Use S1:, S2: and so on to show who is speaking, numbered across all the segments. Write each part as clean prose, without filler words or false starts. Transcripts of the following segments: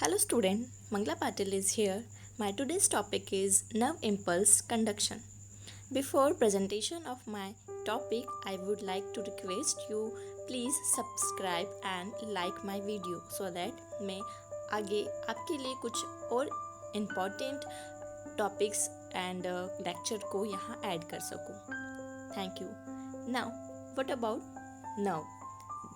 S1: Hello student, Mangla Patil is here. My today's topic is nerve impulse conduction. Before presentation of my topic, I would like to request you please subscribe and like my video so that मैं आगे आपके लिए कुछ और important topics and lecture को यहाँ add कर सकूँ. Thank you. Now, what about nerve?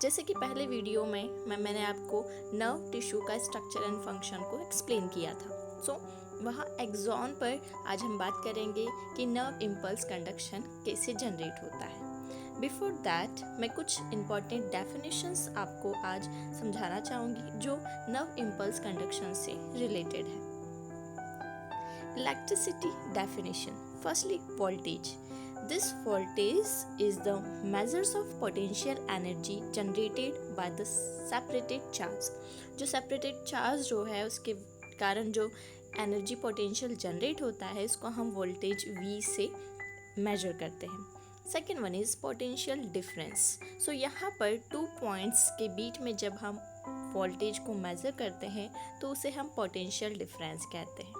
S1: जैसे कि पहले वीडियो में मैंने आपको नर्व टिश्यू का स्ट्रक्चर एंड फंक्शन को एक्सप्लेन किया था. सो वहाँ एक्सॉन पर आज हम बात करेंगे कि नर्व इम्पल्स कंडक्शन कैसे जनरेट होता है. बिफोर दैट मैं कुछ इम्पॉर्टेंट डेफिनेशंस आपको आज समझाना चाहूँगी जो नर्व इम्पल्स कंडक्शन से रिलेटेड है. Electricity definition. Firstly voltage. This voltage is the measures of potential energy generated by the separated charge. जो separated charge जो है उसके कारण जो एनर्जी पोटेंशियल जनरेट होता है इसको हम वोल्टेज V से मेजर करते हैं. Second one is potential difference. So यहाँ पर 2 पॉइंट्स के बीच में जब हम वोल्टेज को मेज़र करते हैं तो उसे हम पोटेंशियल डिफरेंस कहते हैं.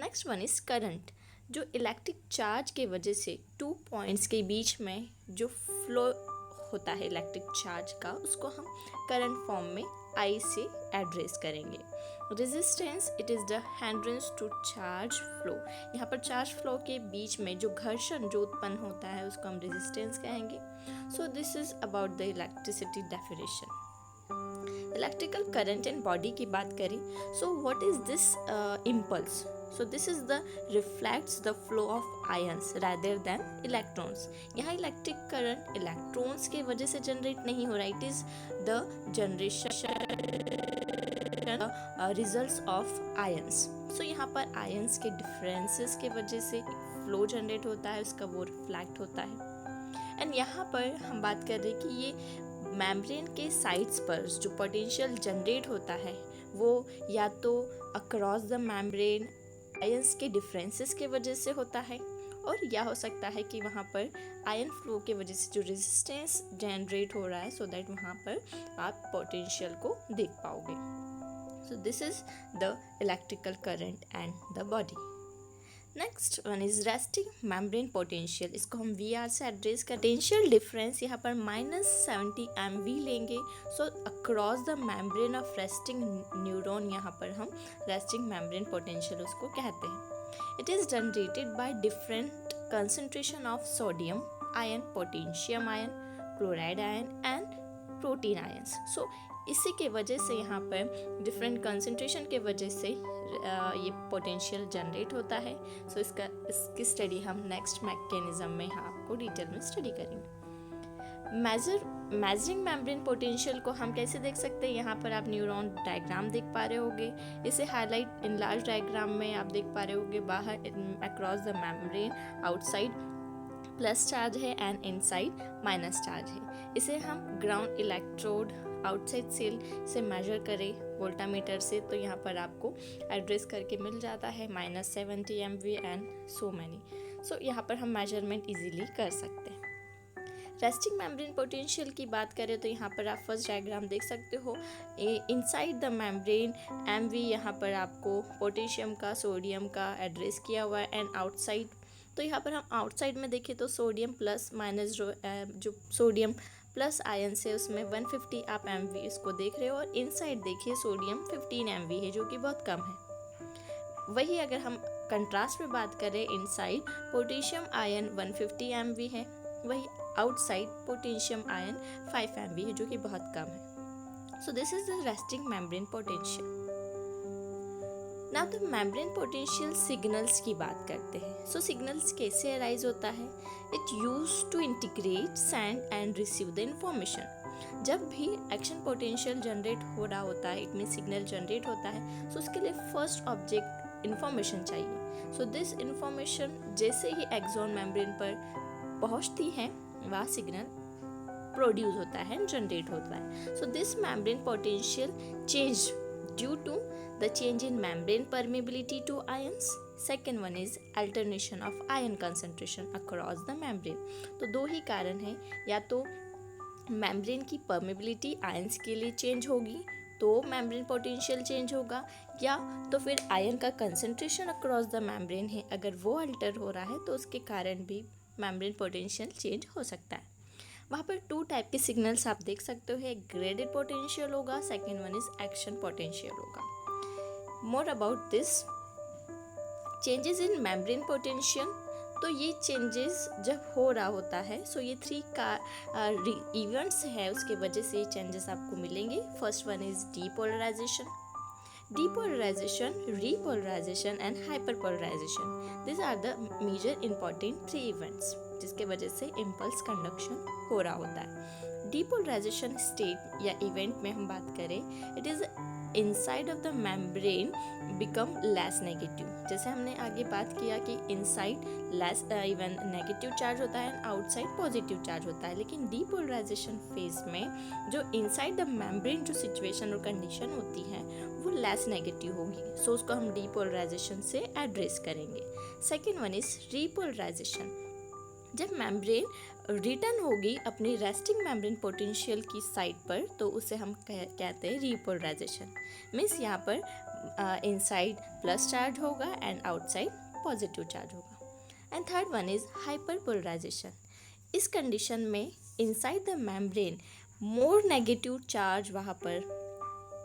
S1: Next one is current. जो इलेक्ट्रिक चार्ज के वजह से 2 पॉइंट्स के बीच में जो फ्लो होता है इलेक्ट्रिक चार्ज का उसको हम करंट फॉर्म में I से एड्रेस करेंगे. Resistance. It is the hindrance to charge flow. यहाँ पर चार्ज फ्लो के बीच में जो घर्षण जो उत्पन्न होता है उसको हम रेजिस्टेंस कहेंगे. सो this is about the electricity definition. Electrical current and body की बात करें. So what is this impulse. So this is the reflects the flow of ions rather than electrons. यहाँ इलेक्ट्रिक करंट इलेक्ट्रॉन्स के वजह से generate नहीं हो रहा. It is the generation results of ions. So यहाँ पर आयंस के डिफरेंसेस के वजह से फ्लो जनरेट होता है उसका वो रिफ्लेक्ट होता है. एंड यहाँ पर हम बात कर रहे हैं कि ये मेम्ब्रेन के साइड्स पर जो पोटेंशियल जनरेट होता है वो या तो अक्रॉस द मेम्ब्रेन आयंस के डिफरेंसेस के वजह से होता है और या हो सकता है कि वहाँ पर आयन फ्लो के वजह से जो रेजिस्टेंस जनरेट हो रहा है सो दैट वहाँ पर आप पोटेंशियल को देख पाओगे. सो this is the electrical current and the body. Next one is resting membrane potential. इसको हम VR से एड्रेस कर. पोटेंशियल डिफरेंस यहाँ पर -70 MV लेंगे. So across the membrane of resting neuron यहाँ पर हम रेस्टिंग मेम्ब्रेन पोटेंशियल उसको कहते हैं. It is generated by different concentration of sodium ion, potassium ion, chloride ion and protein ions. So इसी के वजह से यहाँ पर डिफरेंट कंसनट्रेशन के वजह से ये पोटेंशियल जनरेट होता है. सो इसकी स्टडी हम नेक्स्ट मैकेनिज्म में आपको डिटेल में स्टडी करेंगे. मेजरिंग मेम्ब्रेन पोटेंशियल को हम कैसे देख सकते हैं. यहाँ पर आप न्यूरॉन डायग्राम देख पा रहे होगे. इसे हाईलाइट इन लार्ज डायग्राम में आप देख पा रहे होगे. बाहर across the membrane outside plus charge है एंड इनसाइड माइनस चार्ज है. इसे हम ग्राउंड इलेक्ट्रोड आउटसाइड सेल से मेजर करें वोल्टामीटर से तो यहाँ पर आपको एड्रेस करके मिल जाता है -70 MV एंड सो मैनी. सो यहाँ पर हम मेजरमेंट इजीली कर सकते हैं. रेस्टिंग मेम्ब्रेन पोटेंशियल की बात करें तो यहाँ पर आप फर्स्ट डायग्राम देख सकते हो. इनसाइड द मेम्ब्रेन MV यहाँ पर आपको पोटेशियम का सोडियम का एड्रेस किया हुआ है एंड आउटसाइड. तो यहाँ पर हम आउटसाइड में देखें तो सोडियम प्लस माइनस जो सोडियम प्लस आयन से उसमें 150 आप MV इसको देख रहे हो और इनसाइड देखिए सोडियम 15 MV है जो कि बहुत कम है. वही अगर हम कंट्रास्ट में बात करें इनसाइड पोटेशियम आयन 150 MV है, वही आउटसाइड पोटेशियम आयन 5 MV है जो कि बहुत कम है. So this is the resting membrane potential. Now the membrane potential signals की बात करते हैं. सो सिग्नल्स कैसे अराइज होता है. It use to integrate send and receive the information. जब भी एक्शन पोटेंशियल जनरेट हो रहा होता है इट मीन सिग्नल जनरेट होता है सो उसके लिए फर्स्ट ऑब्जेक्ट इंफॉर्मेशन चाहिए. सो दिस इंफॉर्मेशन जैसे ही एक्सॉन मेम्ब्रेन पर पहुंचती है वह सिग्नल प्रोड्यूस होता है जनरेट होता है. So this membrane potential change due to the change in membrane permeability to ions. Second one is alternation of ion concentration across the membrane. तो दो ही कारण हैं. या तो मेम्ब्रेन की परमेबिलिटी आयंस के लिए चेंज होगी तो मेम्ब्रेन पोटेंशियल चेंज होगा, या तो फिर आयन का कंसंट्रेशन अक्रॉस द मेम्ब्रेन है, अगर वो अल्टर हो रहा है तो उसके कारण भी मेम्ब्रेन पोटेंशियल चेंज हो सकता है। वहाँ पर 2 टाइप के सिग्नल्स आप देख सकते हो, एक ग्रेडेड पोटेंशियल होगा, second one is action potential होगा। More about this changes in membrane potential, तो ये चेंजेस जब हो रहा होता है, सो ये 3 का इवेंट्स है, उसके वजह से ये चेंजेस आपको मिलेंगे। First one is depolarisation, repolarization and hyperpolarization. These are the major important 3 events जिसके वजह से इम्पल्स कंडक्शन हो रहा होता है। डीपोलराइजेशन स्टेट या इवेंट में हम बात करें, it is inside of the membrane become less negative. जैसे हमने आगे बात किया कि inside less even negative charge होता है, आउटसाइड पॉजिटिव चार्ज होता है, लेकिन डीपोलराइजेशन फेज में जो इनसाइड द मेम्ब्रेन जो सिचुएशन और कंडीशन होती है वो लेस नेगेटिव होगी, सो उसको हम डीपोलराइजेशन से एड्रेस करेंगे। सेकेंड वन इज रीपोलराइजेशन, जब मेम्ब्रेन रिटर्न होगी अपनी रेस्टिंग मेम्ब्रेन पोटेंशियल की साइड पर, तो उसे हम कहते हैं रीपोलराइजेशन। मीन्स यहाँ पर इनसाइड प्लस चार्ज होगा एंड आउटसाइड पॉजिटिव चार्ज होगा। And third one is hyperpolarisation, इस कंडीशन में inside the membrane more negative charge वहाँ पर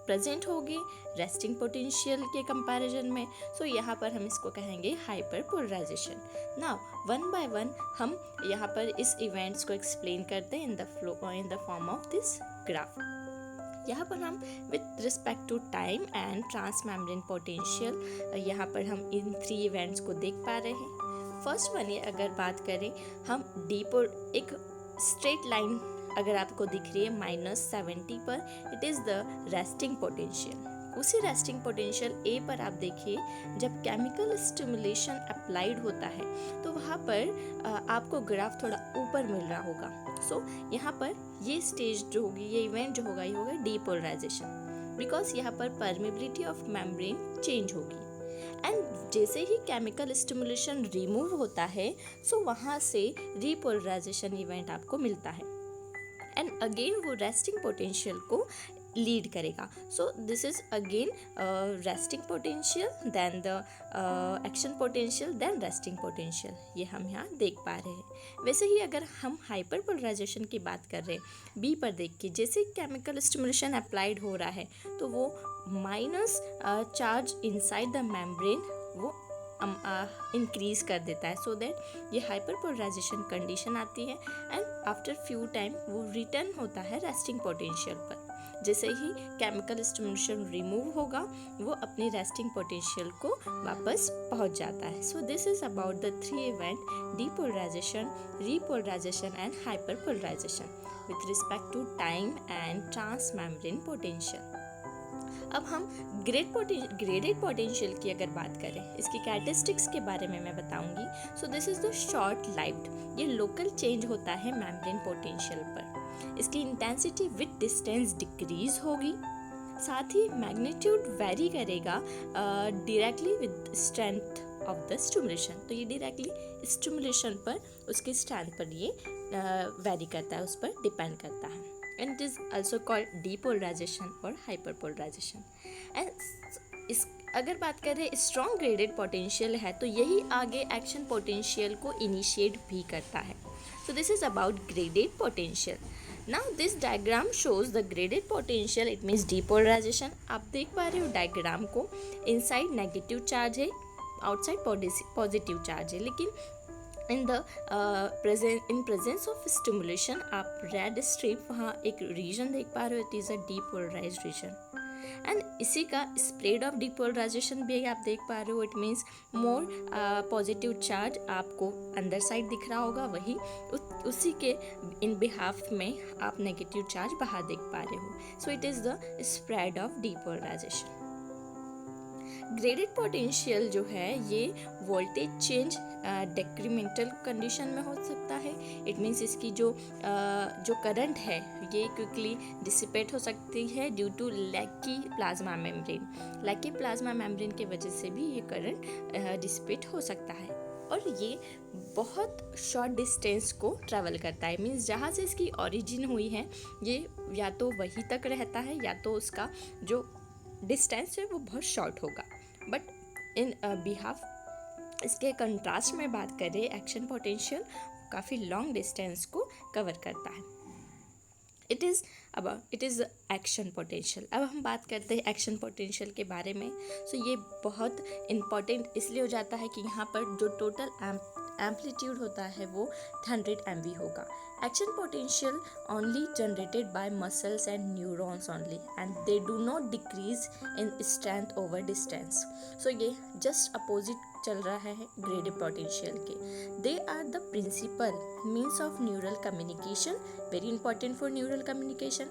S1: प्रेजेंट होगी रेस्टिंग पोटेंशियल के कंपैरिजन में, सो यहाँ पर हम इसको कहेंगे hyperpolarisation. Now one by one हम यहाँ पर इस इवेंट्स को एक्सप्लेन करते हैं in the form of this graph. यहाँ पर हम with respect to time and trans membrane potential, यहाँ पर हम इन 3 इवेंट्स को देख पा रहे हैं। फर्स्ट वन, अगर बात करें हम एक स्ट्रेट लाइन अगर आपको दिख रही है -70 पर, it is the resting potential. उसी रेस्टिंग पोटेंशियल ए पर आप देखिए, जब केमिकल स्टिमुलेशन अप्लाइड होता है तो वहाँ पर आपको ग्राफ थोड़ा ऊपर मिल रहा होगा। सो यहाँ पर ये स्टेज जो होगी, ये इवेंट जो होगा, ये होगा डीपोलराइजेशन, बिकॉज यहाँ पर परमेबिलिटी ऑफ मेम्ब्रेन चेंज होगी। एंड जैसे ही केमिकल स्टिमुलेशन रिमूव होता है, सो वहाँ से रीपोलराइजेशन इवेंट आपको मिलता है, एंड अगेन वो रेस्टिंग पोटेंशियल को लीड करेगा। So this is again resting potential, then the action potential, then resting potential, ये हम यहाँ देख पा रहे हैं। वैसे ही अगर हम हाइपरपोलराइजेशन की बात कर रहे हैं, बी पर देख के जैसे केमिकल स्टिमुलेशन अप्लाइड हो रहा है तो वो minus charge inside the membrane वो इंक्रीज कर देता है, सो दैट ये हाइपरपोलराइजेशन कंडीशन आती है, एंड आफ्टर फ्यू टाइम वो रिटर्न होता है रेस्टिंग पोटेंशियल पर। जैसे ही केमिकल स्टिमुलेशन रिमूव होगा, वो अपनी रेस्टिंग पोटेंशियल को वापस पहुंच जाता है। So this is about the 3 event, depolarisation, repolarisation and hyperpolarisation with respect to time and trans membrane potential. अब हम ग्रेडेड पोटेंशियल की अगर बात करें, इसकी कैरेक्टरिस्टिक्स के बारे में मैं बताऊंगी। सो this is the short lived, ये लोकल चेंज होता है मेम्ब्रेन पोटेंशियल पर। इसकी इंटेंसिटी विद डिस्टेंस डिक्रीज होगी, साथ ही मैग्नीट्यूड वेरी करेगा directly with strength of the stimulation. तो ये डायरेक्टली स्टिमुलेशन पर, उसकी स्ट्रेंथ पर ये वेरी करता है, उस पर डिपेंड करता है। And it is also called depolarization और hyperpolarization। and अगर बात करें स्ट्रॉन्ग ग्रेडेड पोटेंशियल है तो यही आगे एक्शन पोटेंशियल को इनिशिएट भी करता है। So this is about graded potential. Now this diagram shows the graded potential, it means depolarisation. आप देख पा रहे हो डायग्राम को, इनसाइड नेगेटिव चार्ज है, आउटसाइड पॉजिटिव चार्ज है, लेकिन इन प्रेजेंस ऑफ स्टिमुलेशन आप रेड स्ट्रिप वहाँ एक रीजन देख पा रहे हो, it is a depolarise region. And इसी का स्प्रेड ऑफ डीपोलराइजेशन भी आप देख पा रहे हो, it means more positive charge आपको अंदर साइड दिख रहा होगा, वही उसी के इन बिहाफ में आप नेगेटिव चार्ज बाहर देख पा रहे हो। So it is the spread of depolarisation. Graded potential जो है ये वोल्टेज चेंज डेक्रीमेंटल कंडीशन में हो सकता है, इट मीन्स इसकी जो करंट है ये क्विकली डिसिपेट हो सकती है ड्यू टू लैकी प्लाज्मा मेम्ब्रेन। लैकी प्लाज्मा मेम्ब्रेन की वजह से भी ये करंट डिसिपेट हो सकता है। और ये बहुत शॉर्ट डिस्टेंस को ट्रैवल करता है। मीन्स जहाँ से इसकी ओरिजिन हुई है ये या तो वहीं तक रहता है या तो उसका जो डिस्टेंस है वो बहुत शॉर्ट होगा। बट इन बिहाफ इसके कंट्रास्ट में बात करें, एक्शन पोटेंशियल काफ़ी लॉन्ग डिस्टेंस को कवर करता है। It is action potential. अब हम बात करते हैं एक्शन पोटेंशियल के बारे में। सो ये बहुत इम्पॉर्टेंट इसलिए हो जाता है कि यहाँ पर जो टोटल एम्पलीट्यूड होता है वो 100 MV होगा। Action potential only generated by muscles and neurons only and they do not decrease in strength over distance. So ये जस्ट अपोजिट चल रहा है ग्रेडियंट पोटेंशियल के। They are the principal means of neural communication, very important for neural communication.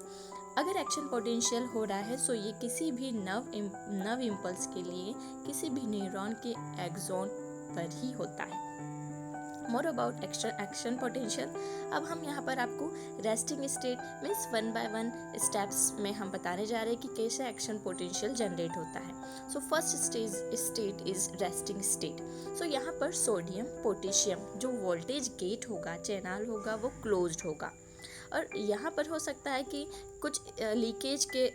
S1: अगर action potential हो रहा है सो ये किसी भी नर्व इम्पल्स के लिए किसी भी न्यूरॉन के एक्सॉन पर ही होता है। More about action potential. अब हम यहाँ पर आपको resting state means 1 by 1 steps में हम बताने जा रहे हैं कि कैसे एक्शन पोटेंशियल जनरेट होता है। So first state is resting state. So यहाँ पर सोडियम पोटेशियम जो वोल्टेज गेट होगा, चैनल होगा, वो क्लोज्ड होगा। और यहाँ पर हो सकता है कि कुछ लीकेज के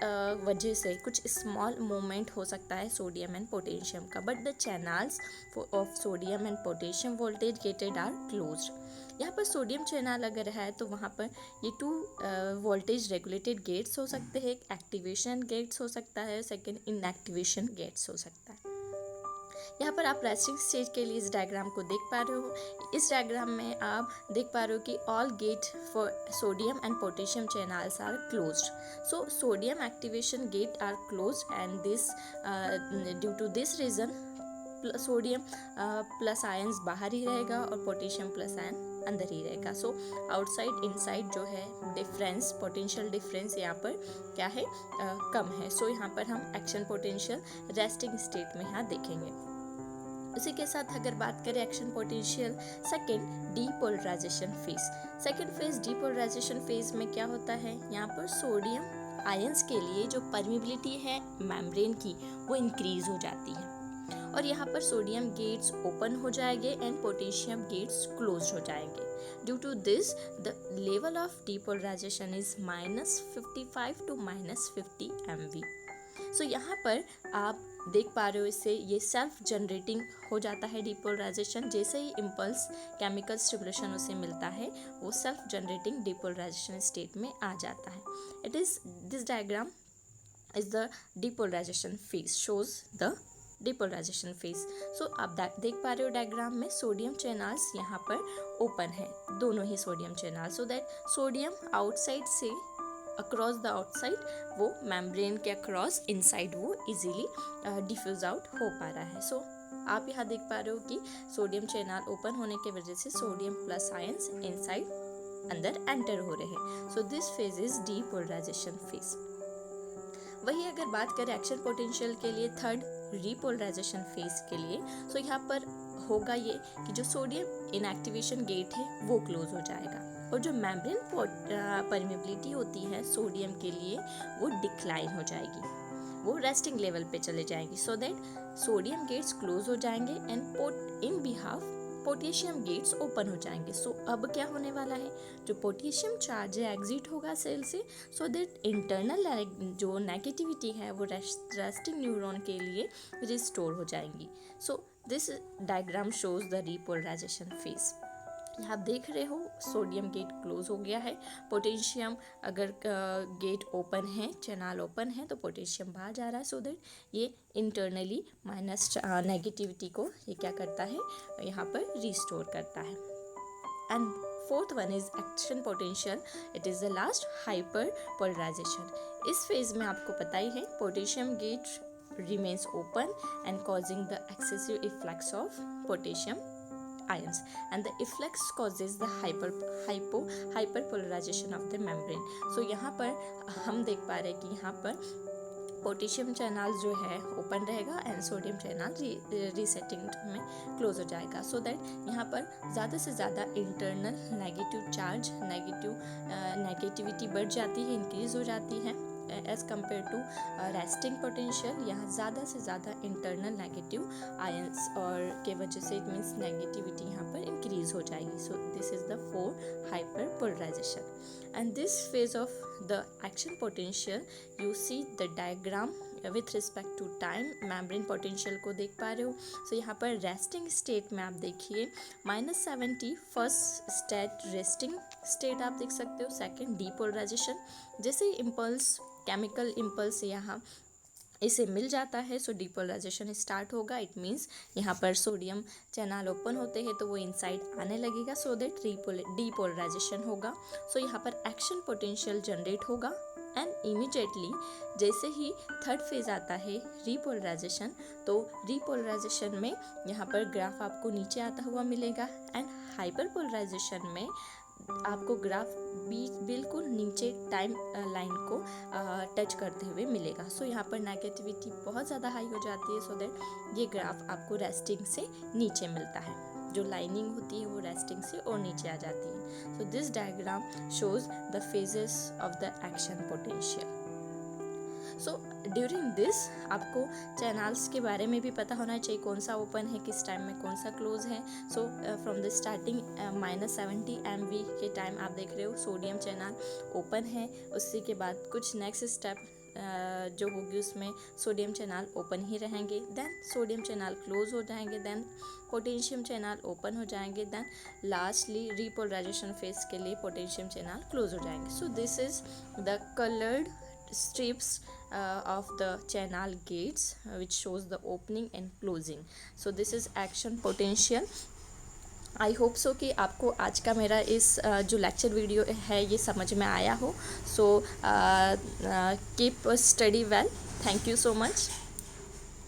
S1: वजह से कुछ स्मॉल मूवमेंट हो सकता है सोडियम एंड पोटेशियम का, but the channels of sodium and potassium voltage gated are closed. यहाँ पर सोडियम चैनल अगर है तो वहाँ पर ये 2 वोल्टेज रेगुलेटेड गेट्स हो सकते हैं। एक एक्टिवेशन गेट्स हो सकता है, सेकेंड इनएक्टिवेशन गेट्स हो सकता है। यहाँ पर आप रेस्टिंग स्टेज के लिए इस डायग्राम को देख पा रहे हो। इस डायग्राम में आप देख पा रहे हो कि all gate for sodium and potassium channels are closed. So sodium activation gate are closed and this due to this region sodium plus ions बाहर ही रहेगा और पोटेशियम प्लस आयन अंदर ही रहेगा। सो आउटसाइड इनसाइड जो है डिफरेंस, पोटेंशियल डिफरेंस यहाँ पर क्या है, कम है। सो यहाँ पर हम एक्शन पोटेंशियल रेस्टिंग स्टेट में यहाँ देखेंगे। उसी के साथ अगर बात करें action potential second depolarisation phase. Second phase depolarisation phase में क्या होता है, यहाँ पर सोडियम आयंस के लिए जो परमिबिलिटी है मेम्ब्रेन की वो इंक्रीज हो जाती है और यहाँ पर सोडियम गेट्स ओपन हो जाएंगे एंड पोटेशियम गेट्स क्लोज हो जाएंगे। Due to this the level of depolarisation is -55 to -50 MV। So यहाँ पर आप देख पा रहे हो इससे ये सेल्फ जनरेटिंग हो जाता है डीपोलराइजेशन। जैसे ही इम्पल्स केमिकल स्टिमुलेशन उसे मिलता है वो सेल्फ जनरेटिंग डीपोलराइजेशन स्टेट में आ जाता है। It is this diagram is the depolarization phase, shows the depolarization phase. So आप देख पा रहे हो डायग्राम में सोडियम चैनल्स यहाँ पर ओपन है, दोनों ही sodium channel, so that sodium outside से अक्रॉस द आउटसाइड वो मेम्ब्रेन के अक्रॉस इनसाइड वो इजीली डिफ्यूज आउट हो पा रहा है। सो आप यहाँ देख पा रहे हो कि सोडियम चैनल ओपन होने की वजह से सोडियम प्लस आयंस इनसाइड अंदर एंटर हो रहे हैं। So this phase is depolarisation phase. वही अगर बात करें एक्शन पोटेंशियल के लिए थर्ड रीपोलराइजेशन फेज के लिए, सो यहाँ पर होगा ये कि जो सोडियम इनएक्टिवेशन गेट है वो क्लोज हो जाएगा और जो मेम्ब्रेन परमिबिलिटी होती है सोडियम के लिए वो डिक्लाइन हो जाएगी, वो रेस्टिंग लेवल पे चले जाएंगी। So that sodium gates close हो जाएंगे and in behalf potassium gates open हो जाएंगे। सो अब क्या होने वाला है, जो पोटेशियम चार्ज है एग्जिट होगा सेल से, सो दैट इंटरनल जो नेगेटिविटी है वो रेस्टिंग न्यूरॉन के लिए रिस्टोर हो जाएंगी। So this diagram shows the repolarisation phase. आप देख रहे हो सोडियम गेट क्लोज हो गया है, पोटेशियम अगर गेट ओपन है, चैनल ओपन है तो पोटेशियम बाहर जा रहा है। सो दैट ये इंटरनली माइनस नेगेटिविटी को ये क्या करता है, यहाँ पर रिस्टोर करता है। And fourth one is action potential, it is the last hyperpolarisation. इस फेज में आपको पता ही है potassium gate remains open and causing the excessive efflux of potassium ions and the efflux causes the hyperpolarization of the membrane। so यहाँ पर हम देख पा रहे हैं कि यहाँ पर पोटेशियम चैनल जो है ओपन रहेगा एंड सोडियम चैनल रीसेटिंग में क्लोज हो जाएगा। सो दैट यहाँ पर ज़्यादा से ज़्यादा इंटरनल नेगेटिव चार्ज नेगेटिविटी बढ़ जाती है, इंक्रीज हो जाती है as compare to resting potential, यहाँ ज़्यादा से ज़्यादा इंटरनल नेगेटिव आयंस और के वजह से इट मीन्स नेगेटिविटी यहाँ पर इंक्रीज हो जाएगी. So this is the 4 hyperpolarisation. And this phase of the action potential, you see the diagram with respect to time. Membrane potential को देख पा रहे हो. सो यहाँ पर रेस्टिंग स्टेट में आप देखिए -70 फर्स्ट स्टेट रेस्टिंग स्टेट आप देख सकते हो. सेकंड डीपोलराइजेशन, जैसे ही इम्पल्स केमिकल इम्पल्स यहाँ इसे मिल जाता है सो डीपोलराइजेशन स्टार्ट होगा. इट मीन्स यहाँ पर सोडियम चैनल ओपन होते हैं तो वो इनसाइड आने लगेगा सो दैट डीपोलराइजेशन होगा. सो यहाँ पर एक्शन पोटेंशियल जनरेट होगा एंड इमीडिएटली जैसे ही थर्ड फेज आता है रीपोलराइजेशन, तो रीपोलराइजेशन में यहाँ पर ग्राफ आपको नीचे आता हुआ मिलेगा एंड हाइपरपोलराइजेशन में आपको ग्राफ बिल्कुल नीचे टाइम लाइन को टच करते हुए मिलेगा. सो यहाँ पर नेगेटिविटी बहुत ज़्यादा हाई हो जाती है सो दैट ये ग्राफ आपको रेस्टिंग से नीचे मिलता है. जो लाइनिंग होती है वो रेस्टिंग से और नीचे आ जाती है. So this diagram shows the phases of the action potential. So during this आपको चैनल्स के बारे में भी पता होना चाहिए, कौन सा ओपन है, किस टाइम में कौन सा क्लोज है. So from the starting -70 MV के टाइम आप देख रहे हो सोडियम चैनल ओपन है. उसी के बाद कुछ नेक्स्ट स्टेप जो होगी उसमें सोडियम चैनल ओपन ही रहेंगे, देन सोडियम चैनल क्लोज हो जाएंगे, देन पोटेशियम चैनल ओपन हो जाएंगे, देन लास्टली रीपोलराइजेशन फेज के लिए पोटेशियम चैनल क्लोज हो जाएंगे. सो this is the coloured strips of the channel gates which shows the opening and closing. So this is action potential. I hope so कि आपको आज का मेरा इस जो लेक्चर वीडियो है ये समझ में आया हो. So keep study well. Thank you so much.